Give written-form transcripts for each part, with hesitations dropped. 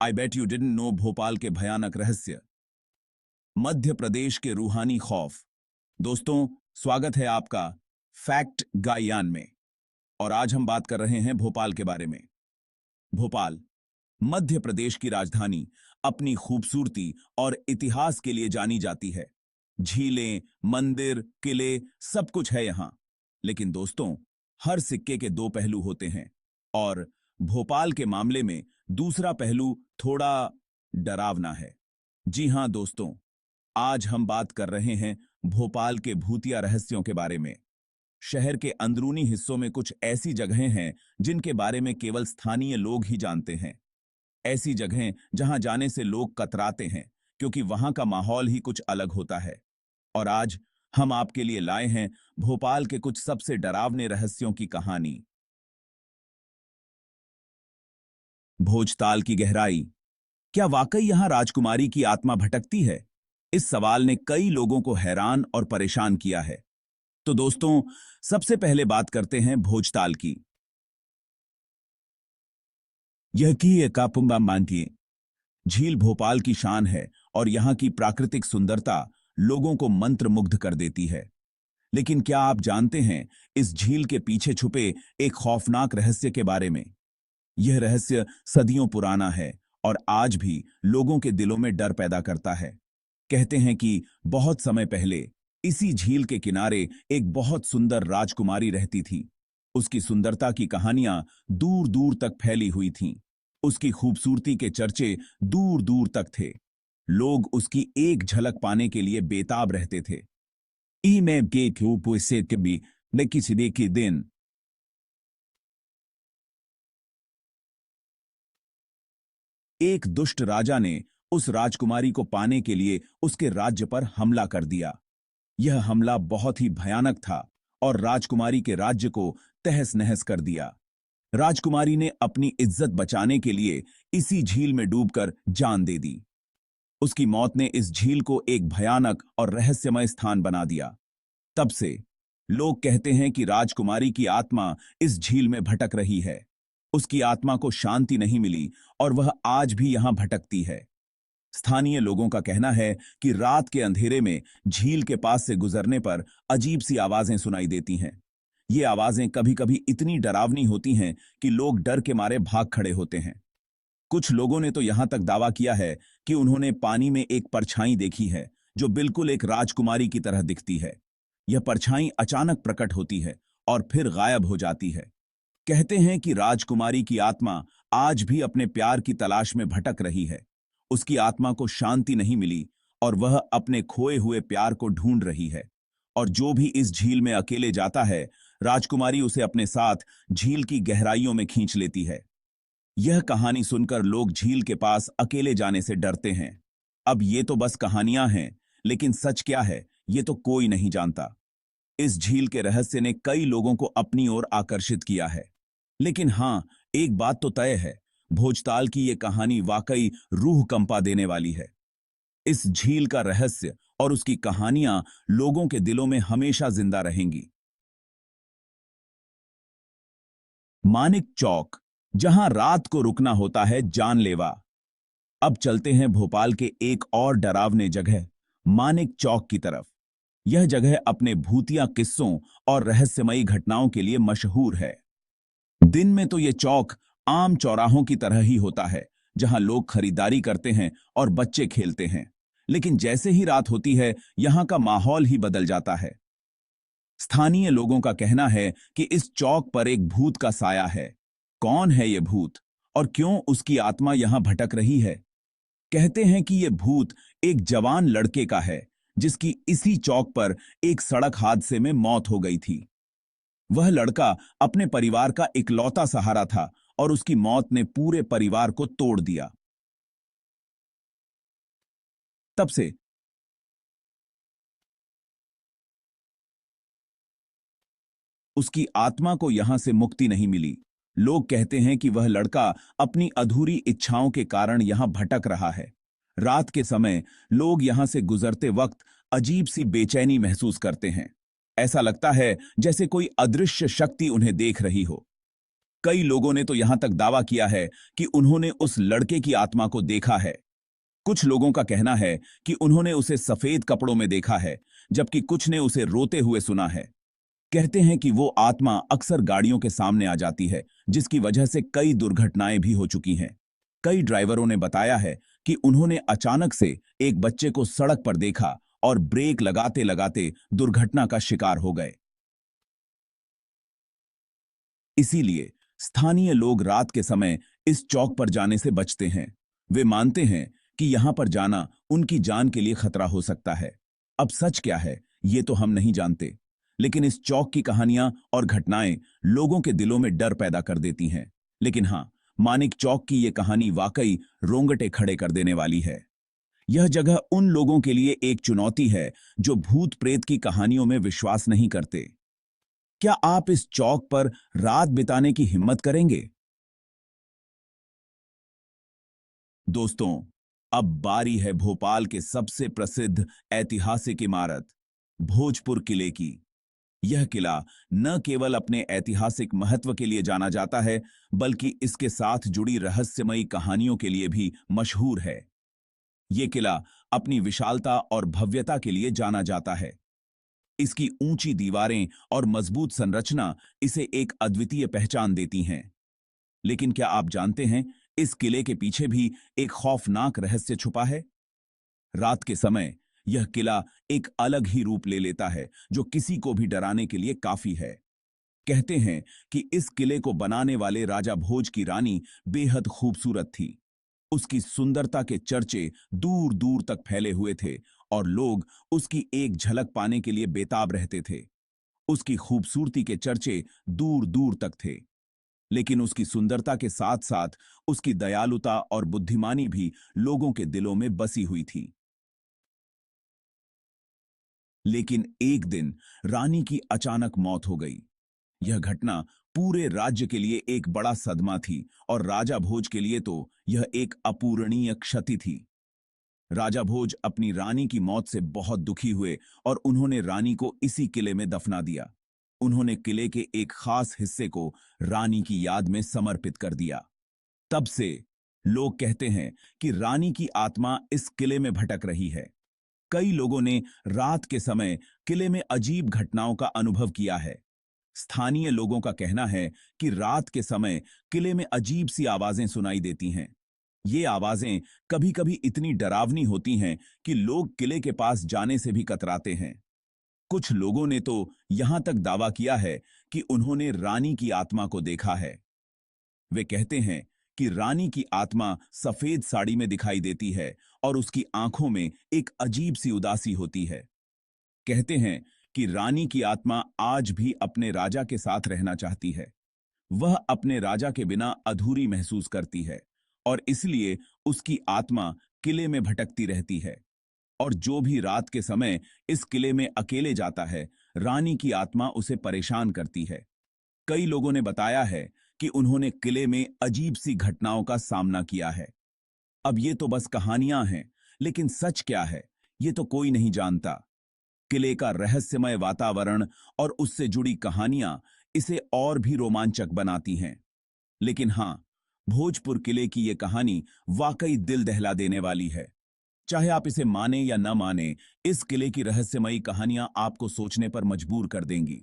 I bet you didn't know Bhopal के भयानक रहस्य, मध्य प्रदेश के रूहानी खौफ। दोस्तों, स्वागत है आपका फैक्ट गाइयान में। और आज हम बात कर रहे हैं भोपाल के बारे में। भोपाल मध्य प्रदेश की राजधानी अपनी खूबसूरती और इतिहास के लिए जानी जाती है। झीलें, मंदिर, किले, सब कुछ है यहां। लेकिन दोस्तों, हर सिक्के के दो पहलू होते हैं और भोपाल के मामले में दूसरा पहलू थोड़ा डरावना है। जी हां दोस्तों, आज हम बात कर रहे हैं भोपाल के भूतिया रहस्यों के बारे में। शहर के अंदरूनी हिस्सों में कुछ ऐसी जगहें हैं जिनके बारे में केवल स्थानीय लोग ही जानते हैं। ऐसी जगहें जहां जाने से लोग कतराते हैं क्योंकि वहां का माहौल ही कुछ अलग होता है। और आज हम आपके लिए लाए हैं भोपाल के कुछ सबसे डरावने रहस्यों की कहानी। भोजताल की गहराई। क्या वाकई यहां राजकुमारी की आत्मा भटकती है? इस सवाल ने कई लोगों को हैरान और परेशान किया है। तो दोस्तों, सबसे पहले बात करते हैं भोजताल की। यह की कापुंबा मानकी झील भोपाल की शान है और यहां की प्राकृतिक सुंदरता लोगों को मंत्रमुग्ध कर देती है। लेकिन क्या आप जानते हैं इस झील के पीछे छुपे एक खौफनाक रहस्य के बारे में? यह रहस्य सदियों पुराना है और आज भी लोगों के दिलों में डर पैदा करता है। कहते हैं कि बहुत समय पहले इसी झील के किनारे एक बहुत सुंदर राजकुमारी रहती थी। उसकी सुंदरता की कहानियां दूर दूर तक फैली हुई थीं। उसकी खूबसूरती के चर्चे दूर दूर तक थे। लोग उसकी एक झलक पाने के लिए बेताब रहते थे। ई में गे क्यों से कभी न किसी देखी दिन एक दुष्ट राजा ने उस राजकुमारी को पाने के लिए उसके राज्य पर हमला कर दिया। यह हमला बहुत ही भयानक था और राजकुमारी के राज्य को तहस नहस कर दिया। राजकुमारी ने अपनी इज्जत बचाने के लिए इसी झील में डूबकर जान दे दी। उसकी मौत ने इस झील को एक भयानक और रहस्यमय स्थान बना दिया। तब से लोग कहते हैं कि राजकुमारी की आत्मा इस झील में भटक रही है। उसकी आत्मा को शांति नहीं मिली और वह आज भी यहां भटकती है। स्थानीय लोगों का कहना है कि रात के अंधेरे में झील के पास से गुजरने पर अजीब सी आवाजें सुनाई देती हैं। ये आवाजें कभी-कभी इतनी डरावनी होती हैं कि लोग डर के मारे भाग खड़े होते हैं। कुछ लोगों ने तो यहां तक दावा किया है कि उन्होंने पानी में एक परछाई देखी है जो बिल्कुल एक राजकुमारी की तरह दिखती है। यह परछाई अचानक प्रकट होती है और फिर गायब हो जाती है। कहते हैं कि राजकुमारी की आत्मा आज भी अपने प्यार की तलाश में भटक रही है। उसकी आत्मा को शांति नहीं मिली और वह अपने खोए हुए प्यार को ढूंढ रही है। और जो भी इस झील में अकेले जाता है, राजकुमारी उसे अपने साथ झील की गहराइयों में खींच लेती है। यह कहानी सुनकर लोग झील के पास अकेले जाने से डरते हैं। अब ये तो बस कहानियां हैं, लेकिन सच क्या है, ये तो कोई नहीं जानता। इस झील के रहस्य ने कई लोगों को अपनी ओर आकर्षित किया है। लेकिन हां, एक बात तो तय है, भोजताल की ये कहानी वाकई रूह कंपा देने वाली है। इस झील का रहस्य और उसकी कहानियां लोगों के दिलों में हमेशा जिंदा रहेंगी। मानिक चौक, जहां रात को रुकना होता है जानलेवा। अब चलते हैं भोपाल के एक और डरावने जगह, मानिक चौक की तरफ। यह जगह अपने भूतिया किस्सों और रहस्यमयी घटनाओं के लिए मशहूर है। दिन में तो यह चौक आम चौराहों की तरह ही होता है, जहां लोग खरीदारी करते हैं और बच्चे खेलते हैं। लेकिन जैसे ही रात होती है, यहां का माहौल ही बदल जाता है। स्थानीय लोगों का कहना है कि इस चौक पर एक भूत का साया है। कौन है यह भूत और क्यों उसकी आत्मा यहां भटक रही है? कहते हैं कि यह भूत एक जवान लड़के का है, जिसकी इसी चौक पर एक सड़क हादसे में मौत हो गई थी। वह लड़का अपने परिवार का इकलौता सहारा था और उसकी मौत ने पूरे परिवार को तोड़ दिया। तब से उसकी आत्मा को यहां से मुक्ति नहीं मिली। लोग कहते हैं कि वह लड़का अपनी अधूरी इच्छाओं के कारण यहां भटक रहा है। रात के समय लोग यहां से गुजरते वक्त अजीब सी बेचैनी महसूस करते हैं। ऐसा लगता है जैसे कोई अदृश्य शक्ति उन्हें देख रही हो। कई लोगों ने तो यहां तक दावा किया है कि उन्होंने उस लड़के की आत्मा को देखा है। कुछ लोगों का कहना है कि उन्होंने उसे सफेद कपड़ों में देखा है, जबकि कुछ ने उसे रोते हुए सुना है। कहते हैं कि वो आत्मा अक्सर गाड़ियों के सामने आ जाती है, जिसकी वजह से कई दुर्घटनाएं भी हो चुकी हैं। कई ड्राइवरों ने बताया है कि उन्होंने अचानक से एक बच्चे को सड़क पर देखा और ब्रेक लगाते लगाते दुर्घटना का शिकार हो गए। इसीलिए स्थानीय लोग रात के समय इस चौक पर जाने से बचते हैं। वे मानते हैं कि यहां पर जाना उनकी जान के लिए खतरा हो सकता है। अब सच क्या है, ये तो हम नहीं जानते, लेकिन इस चौक की कहानियां और घटनाएं लोगों के दिलों में डर पैदा कर देती हैं। लेकिन हाँ, मानिक चौक की ये कहानी वाकई रोंगटे खड़े कर देने वाली है। यह जगह उन लोगों के लिए एक चुनौती है जो भूत प्रेत की कहानियों में विश्वास नहीं करते। क्या आप इस चौक पर रात बिताने की हिम्मत करेंगे? दोस्तों, अब बारी है भोपाल के सबसे प्रसिद्ध ऐतिहासिक इमारत भोजपुर किले की। यह किला न केवल अपने ऐतिहासिक महत्व के लिए जाना जाता है, बल्कि इसके साथ जुड़ी रहस्यमयी कहानियों के लिए भी मशहूर है। यह किला अपनी विशालता और भव्यता के लिए जाना जाता है। इसकी ऊंची दीवारें और मजबूत संरचना इसे एक अद्वितीय पहचान देती हैं। लेकिन क्या आप जानते हैं, इस किले के पीछे भी एक खौफनाक रहस्य छुपा है? रात के समय यह किला एक अलग ही रूप ले लेता है, जो किसी को भी डराने के लिए काफी है। कहते हैं कि इस किले को बनाने वाले राजा भोज की रानी बेहद खूबसूरत थी। उसकी सुंदरता के चर्चे दूर दूर तक फैले हुए थे और लोग उसकी एक झलक पाने के लिए बेताब रहते थे। उसकी खूबसूरती के चर्चे दूर दूर तक थे, लेकिन उसकी सुंदरता के साथ साथ उसकी दयालुता और बुद्धिमानी भी लोगों के दिलों में बसी हुई थी। लेकिन एक दिन रानी की अचानक मौत हो गई। यह घटना पूरे राज्य के लिए एक बड़ा सदमा थी और राजा भोज के लिए तो यह एक अपूरणीय क्षति थी। राजा भोज अपनी रानी की मौत से बहुत दुखी हुए और उन्होंने रानी को इसी किले में दफना दिया। उन्होंने किले के एक खास हिस्से को रानी की याद में समर्पित कर दिया। तब से लोग कहते हैं कि रानी की आत्मा इस किले में भटक रही है। कई लोगों ने रात के समय किले में अजीब घटनाओं का अनुभव किया है। स्थानीय लोगों का कहना है कि रात के समय किले में अजीब सी आवाजें सुनाई देती हैं। ये आवाजें कभी-कभी इतनी डरावनी होती हैं कि लोग किले के पास जाने से भी कतराते हैं। कुछ लोगों ने तो यहां तक दावा किया है कि उन्होंने रानी की आत्मा को देखा है। वे कहते हैं कि रानी की आत्मा सफेद साड़ी में दिखाई देती है और उसकी आंखों में एक अजीब सी उदासी होती है। कहते हैं कि रानी की आत्मा आज भी अपने राजा के साथ रहना चाहती है। वह अपने राजा के बिना अधूरी महसूस करती है और इसलिए उसकी आत्मा किले में भटकती रहती है। और जो भी रात के समय इस किले में अकेले जाता है, रानी की आत्मा उसे परेशान करती है। कई लोगों ने बताया है कि उन्होंने किले में अजीब सी घटनाओं का सामना किया है। अब ये तो बस कहानियां हैं, लेकिन सच क्या है, ये तो कोई नहीं जानता। किले का रहस्यमय वातावरण और उससे जुड़ी कहानियां इसे और भी रोमांचक बनाती हैं। लेकिन हां, भोजपुर किले की यह कहानी वाकई दिल दहला देने वाली है। चाहे आप इसे माने या न माने, इस किले की रहस्यमयी कहानियां आपको सोचने पर मजबूर कर देंगी।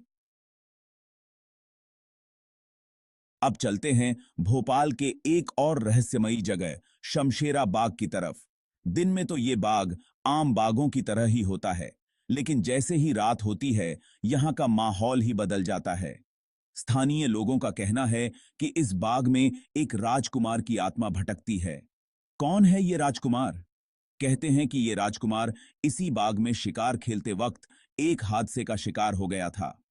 अब चलते हैं भोपाल के एक और रहस्यमयी जगह शमशेरा बाग की तरफ। दिन में तो ये बाग आम बागों की तरह ही होता है, लेकिन जैसे ही रात होती है, यहां का माहौल ही बदल जाता है। स्थानीय लोगों का कहना है कि इस बाग में एक राजकुमार की आत्मा भटकती है। कौन है ये राजकुमार? कहते हैं कि ये राजकुमार इसी बाग में शिकार खेलते वक्त एक हादसे का शिकार हो गया था।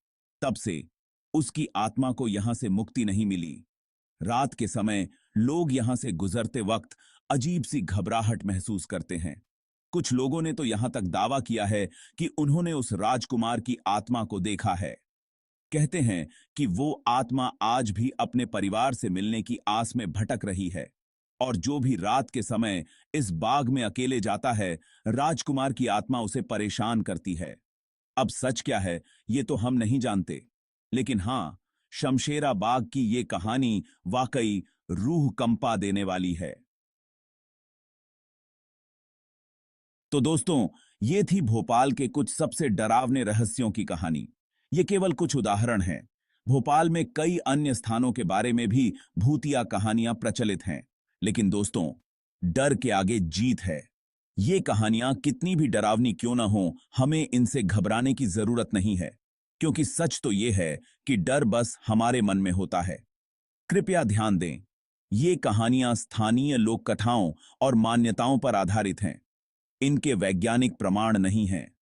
तब से उसकी आत्मा को यहां से मुक्ति नहीं मिली। रात के समय लोग यहां से गुजरते वक्त अजीब सी घबराहट महसूस करते हैं। कुछ लोगों ने तो यहां तक दावा किया है कि उन्होंने उस राजकुमार की आत्मा को देखा है। कहते हैं कि वो आत्मा आज भी अपने परिवार से मिलने की आस में भटक रही है और जो भी रात के समय इस बाग में अकेले जाता है, राजकुमार की आत्मा उसे परेशान करती है। अब सच क्या है, ये तो हम नहीं जानते, लेकिन हां, शमशेरा बाग की ये कहानी वाकई रूह कंपा देने वाली है। तो दोस्तों, ये थी भोपाल के कुछ सबसे डरावने रहस्यों की कहानी। ये केवल कुछ उदाहरण हैं। भोपाल में कई अन्य स्थानों के बारे में भी भूतिया कहानियां प्रचलित हैं। लेकिन दोस्तों, डर के आगे जीत है। ये कहानियां कितनी भी डरावनी क्यों ना हो, हमें इनसे घबराने की जरूरत नहीं है। क्योंकि सच तो ये है कि डर बस हमारे मन में होता है। कृपया ध्यान दें, ये कहानियां स्थानीय लोक कथाओं और मान्यताओं पर आधारित हैं। इनके वैज्ञानिक प्रमाण नहीं हैं।